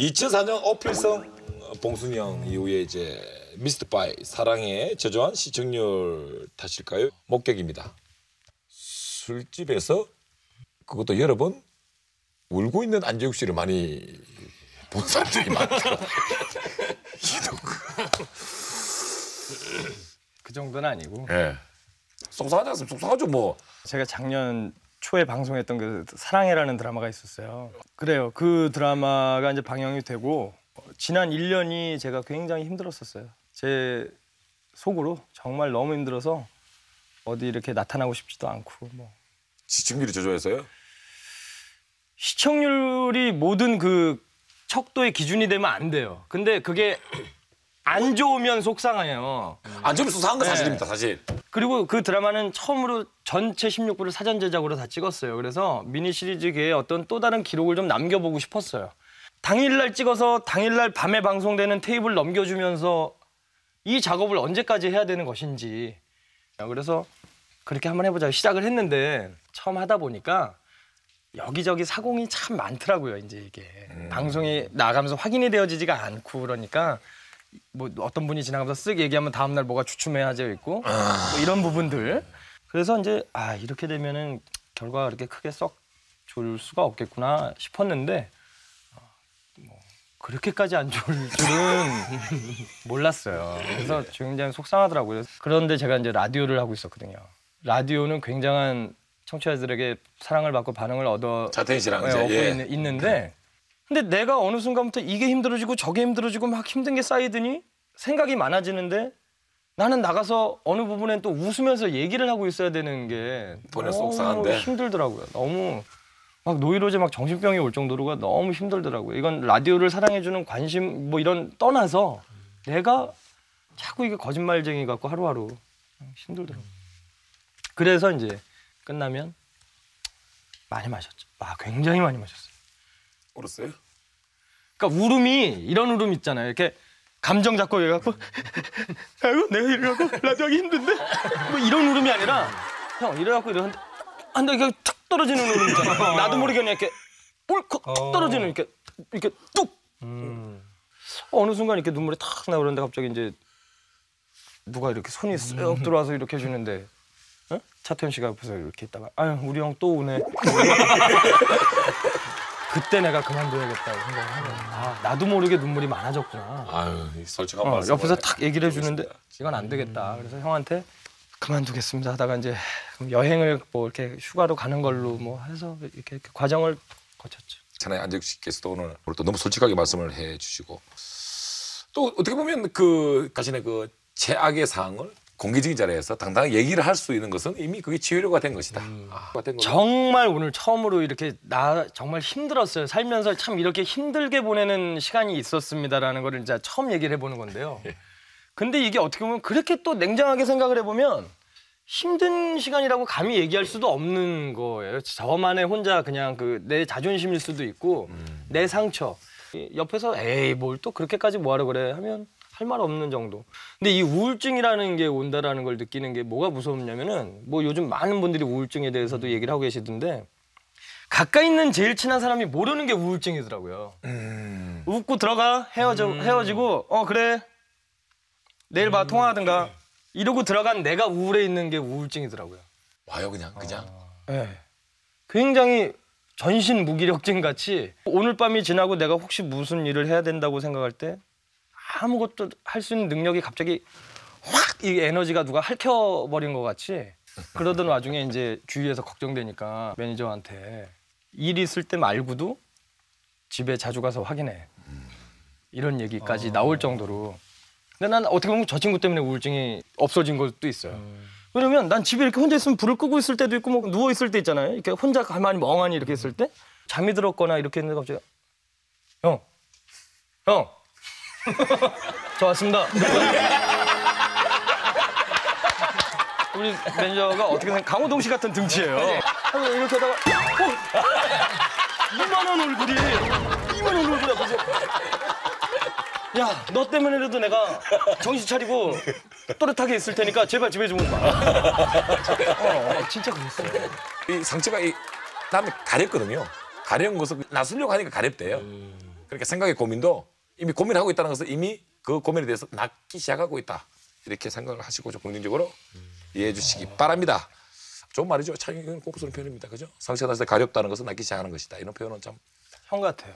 2004년 오필성 봉순영 이후에 이제 미스터 파이 사랑에 저조한 시청률 탓일까요? 목격입니다. 술집에서 그것도 여러 번 울고 있는 안재욱 씨를 많이 본 사람들이 많더라고요. 그 정도는 아니고. 예. 속상하지 않습니까? 속상하죠 뭐. 제가 작년 초에 방송했던 그 사랑해라는 드라마가 있었어요. 그래요. 그 드라마가 이제 방영이 되고 지난 1년이 제가 굉장히 힘들었었어요. 제 속으로 정말 너무 힘들어서 어디 이렇게 나타나고 싶지도 않고 뭐. 시청률이 저조해서요? 시청률이 모든 그 척도의 기준이 되면 안 돼요. 근데 그게 안 좋으면 속상해요. 안 좋으면 속상한 건 사실입니다, 사실. 그리고 그 드라마는 처음으로 전체 16부를 사전 제작으로 다 찍었어요. 그래서 미니 시리즈계에 어떤 또 다른 기록을 좀 남겨보고 싶었어요. 당일날 찍어서 당일날 밤에 방송되는 테이블 넘겨주면서 이 작업을 언제까지 해야 되는 것인지. 그래서 그렇게 한번 해보자 시작을 했는데 처음 하다 보니까 여기저기 사공이 참 많더라고요. 이제 이게 방송이 나가면서 확인이 되어지지가 않고 그러니까 뭐 어떤 분이 지나가면서 쓱 얘기하면 다음날 뭐가 주춤해져 있고 뭐 이런 부분들. 그래서 이제 이렇게 되면은 결과가 그렇게 크게 썩 좋을 수가 없겠구나 싶었는데 뭐 그렇게까지 안 좋을 줄은 몰랐어요. 그래서 굉장히 속상하더라고요. 그런데 제가 이제 라디오를 하고 있었거든요. 라디오는 굉장한 청취자들에게 사랑을 받고 반응을 차태인 씨랑 얻고 있는데 근데 내가 어느 순간부터 이게 힘들어지고 저게 힘들어지고 막 힘든 게 쌓이더니 생각이 많아지는데 나는 나가서 어느 부분엔 또 웃으면서 얘기를 하고 있어야 되는 게 보내 너무 속상한데. 힘들더라고요. 너무 막 노이로제 막 정신병이 올 정도로가 너무 힘들더라고요. 이건 라디오를 사랑해주는 관심 뭐 이런 떠나서 내가 자꾸 이게 거짓말쟁이 같고 하루하루 힘들더라고요. 그래서 이제 끝나면 많이 마셨죠. 굉장히 많이 마셨어요. 울었어요? 그러니까 울음이 이런 울음 있잖아요. 이렇게 감정 잡고 해갖고 아이고 내가 이래갖고 라디오하기 힘든데 뭐 이런 울음이 아니라 형 이래갖고 이러는데 이렇게 툭 떨어지는 울음 있잖아. 나도 모르게 그냥 이렇게 꿀꺽 툭 떨어지는 이렇게 뚝 어느 순간 이렇게 눈물이 탁 나고 그러는데 갑자기 이제 누가 이렇게 손이 쓱 들어와서 이렇게 해주는데 차태현 씨가 옆에서 이렇게 있다가 아유 우리 형 또 우네. 그때 내가 그만둬야겠다고 생각을 하고 나도 모르게 눈물이 많아졌구나. 아유 솔직한 말씀. 옆에서 탁 얘기를 해주는데 이건 안 되겠다. 그래서 형한테 그만두겠습니다 하다가 이제 여행을 뭐 이렇게 휴가로 가는 걸로 뭐 해서 이렇게 과정을 거쳤죠. 천하의 안재욱 씨께서도 오늘 또 너무 솔직하게 말씀을 해주시고 또 어떻게 보면 그 자신의 그 최악의 상황을 공개적인 자리에서 당당하게 얘기를 할 수 있는 것은 이미 그게 치유료가 된 것이다. 정말 오늘 처음으로 이렇게 나 정말 힘들었어요. 살면서 참 이렇게 힘들게 보내는 시간이 있었습니다라는 거를 이제 처음 얘기를 해보는 건데요. 근데 이게 어떻게 보면 그렇게 또 냉정하게 생각을 해보면 힘든 시간이라고 감히 얘기할 수도 없는 거예요. 저만의 혼자 그냥 내 자존심일 수도 있고 내 상처. 옆에서 에이 뭘 또 그렇게까지 뭐하러 그래 하면 할 말 없는 정도. 근데 이 우울증이라는 게 온다라는 걸 느끼는 게 뭐가 무섭냐면은 뭐 요즘 많은 분들이 우울증에 대해서도 얘기를 하고 계시던데 가까이 있는 제일 친한 사람이 모르는 게 우울증이더라고요. 웃고 들어가 헤어지고 그래 내일 봐 통화하든가 이러고 들어간 내가 우울해 있는 게 우울증이더라고요. 와요 그냥. 네. 굉장히 전신 무기력증 같이 오늘 밤이 지나고 내가 혹시 무슨 일을 해야 된다고 생각할 때 아무것도 할 수 있는 능력이 갑자기 확 이 에너지가 누가 핥혀버린 것 같이 그러던 와중에 이제 주위에서 걱정되니까 매니저한테 일 있을 때 말고도 집에 자주 가서 확인해. 이런 얘기까지 나올 정도로. 근데 난 어떻게 보면 저 친구 때문에 우울증이 없어진 것도 있어요. 왜냐면 난 집에 이렇게 혼자 있으면 불을 끄고 있을 때도 있고 뭐 누워 있을 때 있잖아요. 이렇게 혼자 가만히 멍하니 이렇게 있을 때 잠이 들었거나 이렇게 했는데 갑자기 형 저 왔습니다. 우리 매니저가 어떻게 생각 강호동 씨 같은 등치예요. 이렇게 하다가 2만원 얼굴이 2만원 얼굴 앞에서 야, 너 때문에라도 내가 정신 차리고 또렷하게 있을 테니까 제발 집에 좀 오지 마. 진짜 그랬어요. 이 상처가 다음에 가렵거든요. 가려운 것을 나서려고 하니까 가렵대요. 그러니까 생각의 고민도 이미 고민하고 있다는 것은 이미 그 고민에 대해서 낫기 시작하고 있다. 이렇게 생각을 하시고 좀 긍정적으로 이해해 주시기 바랍니다. 좋은 말이죠. 참 이건 곱스러운 표현입니다. 그죠? 상처가 났을 때 가렵다는 것은 낫기 시작하는 것이다. 이런 표현은 참 형 같아요.